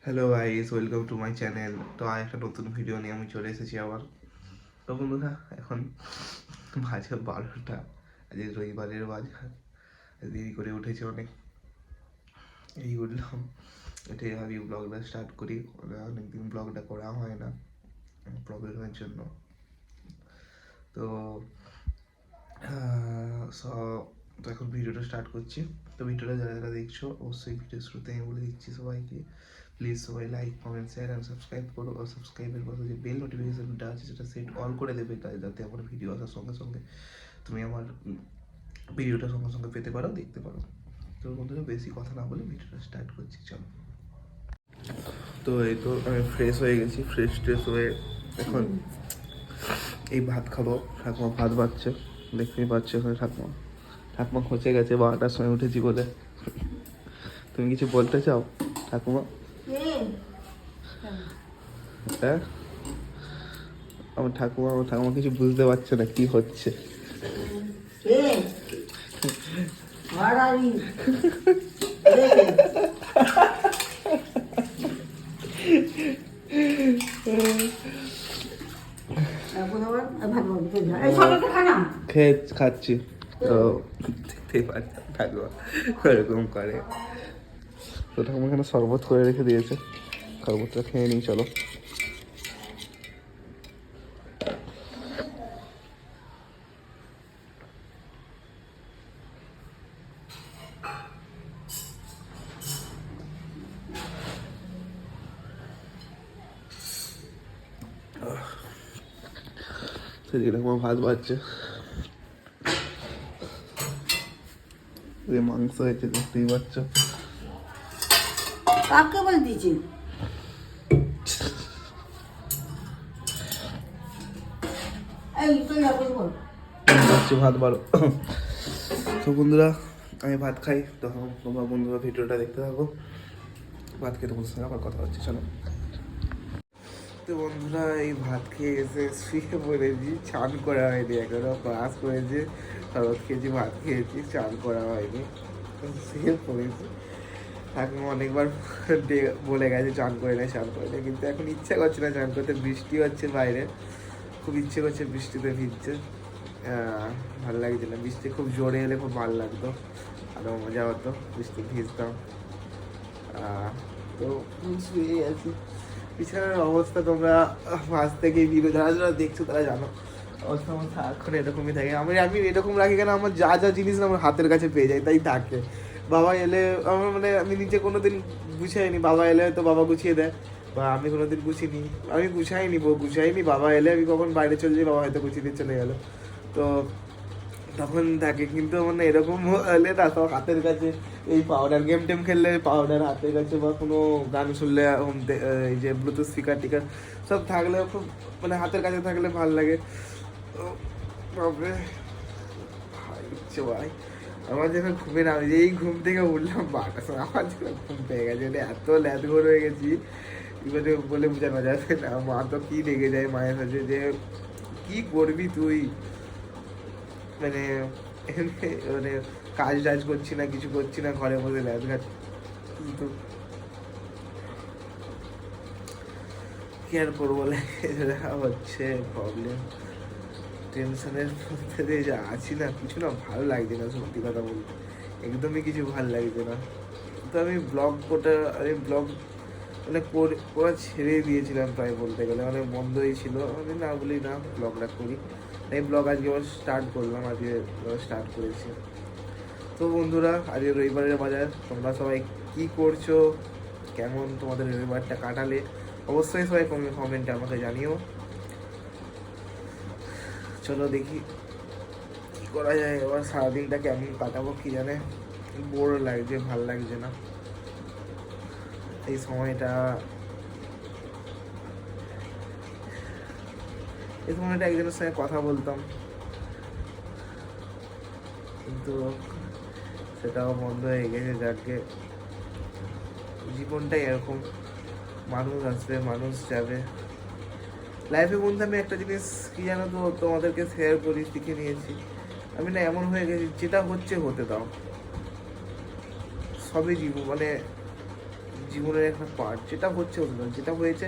Hello guys, welcome to my channel. তো একটা নতুন ভিডিও নিয়ে আমি চলে এসেছি আবার। তো বন্ধুরা, এখন বাজে 12টা। আজ রবিবারের বাজার, দেরি করে উঠেছি অনেক। এই উঠলাম, উঠে ভাবি ব্লগটা স্টার্ট করি। অনেকদিন ব্লগটা করা হয় না প্রবলেমের জন্য। তো তো এখন ভিডিওটা স্টার্ট করছি। তো ভিডিওটা যারা যারা দেখছো অবশ্যই ভিডিও শুরুতে আমি বলে দিচ্ছি সবাইকে, প্লিজ সবাই like, comment, share and subscribe করো। আর সাবস্ক্রাইবের পাশে যে বেল নোটিফিকেশনটা আছে সেটা সেট অল করে দেবে, যাতে আমার ভিডিও আসার সঙ্গে সঙ্গে তুমি আমার ভিডিওটা সঙ্গে সঙ্গে পেতে পারো, দেখতে পারো। তো বন্ধুরা, বেশি কথা না বলে ভিডিওটা স্টার্ট করছি, চলো। তো এই তো আমি ফ্রেশ হয়ে গেছি, ফ্রেশ ট্রেশ হয়ে এখন এই ভাত খাবো। ঠাকুমা ভাত বাড়ছে, দেখতেই পাচ্ছ এখানে ঠাকুমা খচে গেছে 12টার সময় উঠেছি বলে। তুমি কিছু বলতে চাও ঠাকুমা? হ্যাঁ, আমার ঠাকুমা কিছু বুঝতে পারছে না কি হচ্ছে। খাচ্ছি তো দেখতেই পাচ্ছি ঠাকুমা এরকম করে। তো ঠাকুমা এখানে শরবত করে রেখে দিয়েছে, শরবতটা খেয়ে নিই, চলো। সেদিকে আমার ভাত বাড়ছে, মাংস হয়েছে দেখতেই পাচ্ছ। কাকে বল দিয়েছি ভাত বাড়ো। তো বন্ধুরা, আমি ভাত খাই, তখন তোমরা বন্ধুরা ভিডিওটা দেখতে থাকো। ভাত খেয়ে তোমাদের সঙ্গে আবার কথা হচ্ছে, চলো। তো বন্ধুরা, এই ভাত খেয়ে এসে শুয়ে পড়েছি, চান করা হয়নি এখনো। ক্লাস করেছে, শরবত খেয়েছি, ভাত খেয়েছি, চান করা হয়নি, শুয়ে পড়েছি। ঠাকুমা অনেকবার বলে গেছে চান করে নেয়, চান করে নেয়, কিন্তু এখন ইচ্ছা করছে না চান করতে। বৃষ্টি হচ্ছে বাইরে, খুব ইচ্ছে করছে বৃষ্টিতে ভিজছে। ভালো লাগছে না, বৃষ্টি খুব জোরে এলে খুব ভালো লাগতো, আরও মজা হতো, বৃষ্টি ভিজতাম। তো শুয়ে আছি। বিছানার অবস্থা তোমরা মাঝ থেকে ভিডিও যারা যারা দেখছো তারা জানো, অবস্থা আমার সারাক্ষণ এরকমই থাকে। আমি এরকম রাখি কেন, আমার যা যা জিনিস না আমার হাতের কাছে পেয়ে যাই, তাই থাকে। বাবা এলে আমার মানে আমি নিজে কোনোদিন গুছাইনি, বাবা এলে হয়তো বাবা গুছিয়ে দেয়, বা আমি কোনোদিন গুছিনি, আমি গুছাইনি, বাবা এলে আমি কখন বাইরে চলে যাই, বাবা হয়তো গুছিয়ে দিয়ে চলে গেলো। তো তখন থাকে, কিন্তু মানে এরকম হলে না সব হাতের কাছে। এই পাউডার গেম টেম খেললে পাউডার হাতের কাছে, বা কোনো গান শুনলে এই যে ব্লুটুথ স্পিকার টিকার সব থাকলে খুব মানে হাতের কাছে থাকলে ভালো লাগে। তো বাপরে ভাই ইচ্ছে ভাই, আমার যখন ঘুমে না, আমি এই ঘুম থেকে উঠলাম 12টার সময়, আমার যখন ঘুম পেয়ে গেছে, মানে এত ল্যাদঘর হয়ে গেছি এবারে বলে বোঝানো যাবে না। মা তো কি রেগে যায় মায়ের কাছে, যে কি করবি তুই, মানে মানে কাজ টাজ করছি না, কিছু করছি না, ঘরে বসে ল্যাদ খাচ্ছি, কিন্তু কি আর করবো, হচ্ছে প্রবলেম। টেনশনের মধ্যে দিয়ে যা আছি না, কিছু না ভালো লাগছে না, সত্যি কথা বলতে একদমই কিছু ভালো লাগছে না। তো আমি ব্লগ মানে করা ছেড়ে দিয়েছিলাম প্রায় বলতে গেলে, মানে বন্ধই ছিল। আমি না বলি না, ব্লগটা করি, এই ব্লগ আজকে আবার স্টার্ট করলাম, আজকে স্টার্ট করেছি। তো বন্ধুরা, আজকে রবিবারের বাজার, তোমরা সবাই কি করছো, কেমন তোমাদের রবিবারটা কাটালে, অবশ্যই সবাই কমেন্টে আমাকে জানিও। চলো দেখি কি করা যায়, এবার সারাদিনটা কেমন কাটাবো কি জানে, বোর লাগছে, ভাল লাগছে না এই সময়টা। একজনের সঙ্গে কথা বলতাম, কিন্তু সেটাও বন্ধ হয়ে গেছে। যাকে জীবনটাই এরকম, মানুষ আসবে মানুষ যাবে লাইফে। বন্ধু, আমি একটা জিনিস কি জানো তো, তোমাদেরকে শেয়ার করি, শিখে নিয়েছি আমি না, এমন হয়ে গেছি যেটা হচ্ছে হতে দাও, সবই জীবন, মানে জীবনের একটা পার্ট, যেটা হচ্ছে হতে দাও, যেটা হয়েছে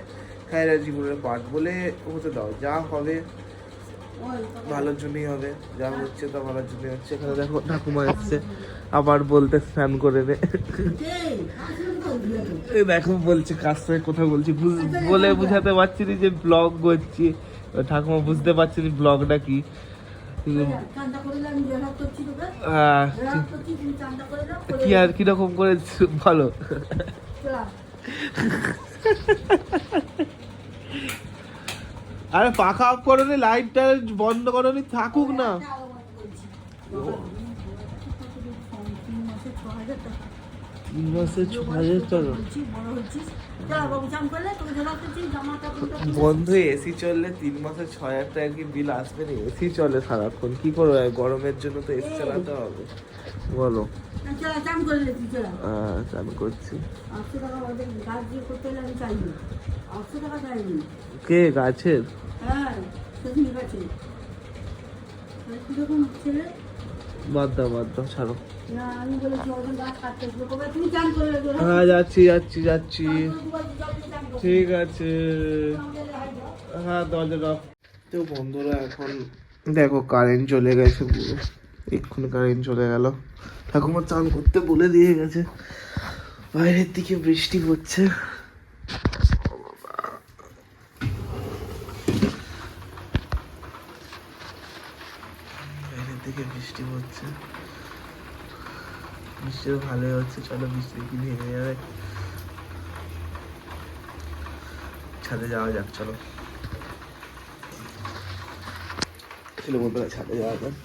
হ্যাঁ এটা জীবনের পার্ট বলে হতে দাও, যা হবে ভালোর জন্যই হবে, যা হচ্ছে তা ভালোর জন্যই হচ্ছে। এখানে দেখো ঠাকুমা এসছে আবার বলতে স্নান করে নে, এই দেখো বলছে কার সঙ্গে কথা বলছি, বলে বুঝাতে পারছি না যে ব্লগ করছি, ঠাকুমা বুঝতে পারছি না ব্লগটা কি। হ্যাঁ কি আর কিরকম করে ভালো আরে পাখা অফ করো নি, লাইটটা বন্ধ করো নি, থাকুক না। 3 মাসে 6,000 টাকা বন্ধু, এসি চললে 3 মাসে 6,000 টাকা কি বিল আসবে না? এসি চলে সারাক্ষণ, কি করবো গরমের জন্য তো এসি চালাতে হবে। বলো চান করছি। কে গাছের? বাদ দাও বাদ দাও, ছাড়ো। হ্যাঁ যাচ্ছি যাচ্ছি যাচ্ছি, ঠিক আছে। হ্যাঁ দরজা দাও। তো বন্ধুরা এখন দেখো কারেন্ট চলে গেছে পুরো, এক্ষুনি কারেন্ট চলে গেল। ঠাকুমা চান করতে বলে দিয়ে গেছে, বাইরের দিকে বৃষ্টি পড়ছে। বাইরের দিকে বৃষ্টি পড়ছে, বৃষ্টিও ভালোই হচ্ছে। চলো বৃষ্টি কি ভেঙে যাবে, ছাদে যাওয়া যাক। চলো চলো বন্ধুরা ছাদে যাওয়া যাক।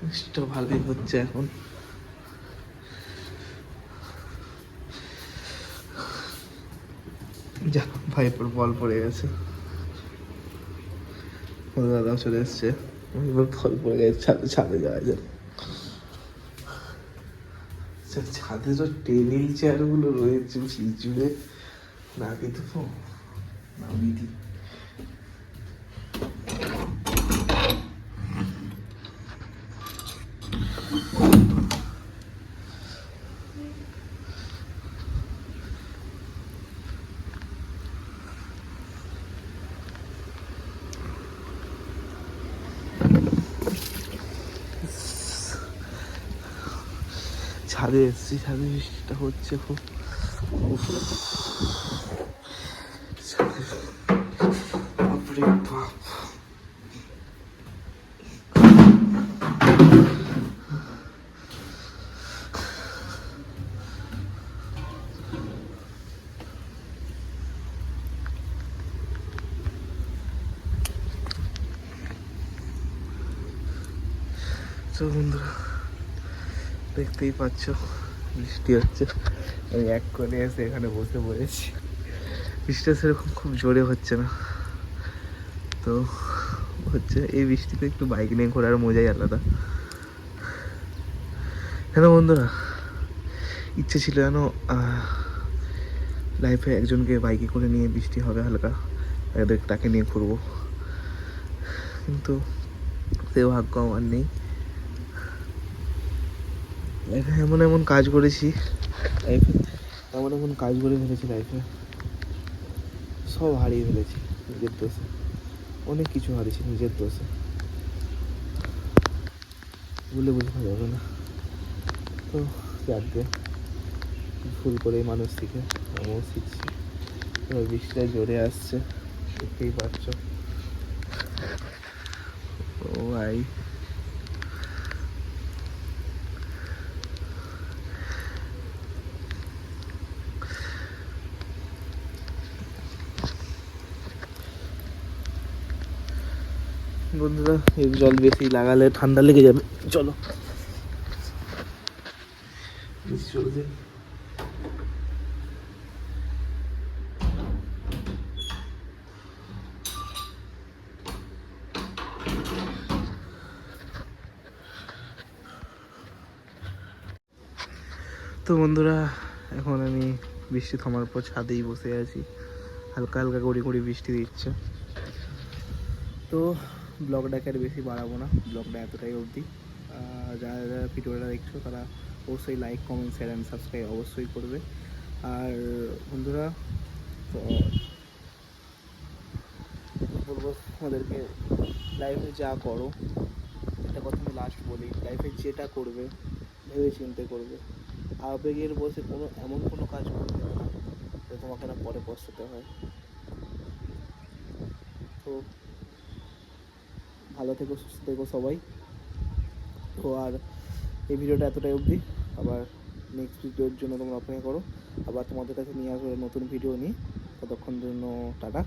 বৃষ্টিটা ভালোই হচ্ছে এখন। যা ভাইপোর বল পড়ে গেছে, দাদাও চলে এসছে, এবার ফল পড়ে গেছে, ছাদে ছাদে যাওয়া যায়। ছাদে তো টেবিল চেয়ার গুলো রয়েছে জুড়ে, নাকি তো নামিয়ে দিই। ছাদে এসছি, ছাদে বৃষ্টিটা হচ্ছে খুব। বাপরে বাপ, তো বন্ধুরা দেখতেই পাচ্ছ বৃষ্টি হচ্ছে, আমি এক কোণে এসে এখানে বসে পড়েছি। বৃষ্টিটা সেরকম খুব জোরে হচ্ছে না, তো হচ্ছে এই বৃষ্টিতে একটু বাইক নিয়ে ঘোরার মজাই আলাদা। হ্যালো বন্ধুরা, ইচ্ছে ছিল যেন লাইফে একজনকে বাইকে করে নিয়ে, বৃষ্টি হবে হালকা, তাকে নিয়ে ঘুরবো, কিন্তু সে ভাগ্য আমার নেই। লাইফে এমন এমন কাজ করেছি, লাইফে এমন এমন কাজ করে ফেলেছি, লাইফে সব হারিয়ে ফেলেছি নিজের দোষে, অনেক কিছু হারিয়েছি নিজের দোষে, বলে বোঝানো যাবে না। তো যাকে ভুল করে মানুষ শিখে, আমিও শিখছি। এবার বৃষ্টিটা জোরে আসছে, দেখতেই পাচ্ছ। ও ভাই, বন্ধুরা এই জল বেশি লাগালে ঠান্ডা লেগে যাবে, চলো চলছে। তো বন্ধুরা এখন আমি বৃষ্টি থামার পর ছাদেই বসে আছি, হালকা হালকা করে করে বৃষ্টি দিচ্ছে। তো ব্লগটাকে আর বেশি বাড়াবো না, ব্লগটা এতটাই অবধি। যারা যারা ভিডিওটা দেখছো তারা অবশ্যই like, comment, share and subscribe অবশ্যই করবে। আর বন্ধুরা, তো বলবো আমাদেরকে লাইফে যা করো, একটা কথা আমি লাস্ট বলি, লাইফে যেটা করবে ভেবে চিন্তে করবে। আবেগের বসে এমন কোনো কাজ করবে না যে তোমাকে না পরে পস্তাতে হয়। তো ভালো থেকো, সুস্থ থেকো সবাই। তো আর এই ভিডিওটা এতটাই অবধি, আবার নেক্সট ভিডিওর জন্য তোমরা অপেক্ষা করো, আবার তোমাদের কাছে নিয়ে আসবো নতুন ভিডিও নিয়ে। ততক্ষণ জন্য টাটা।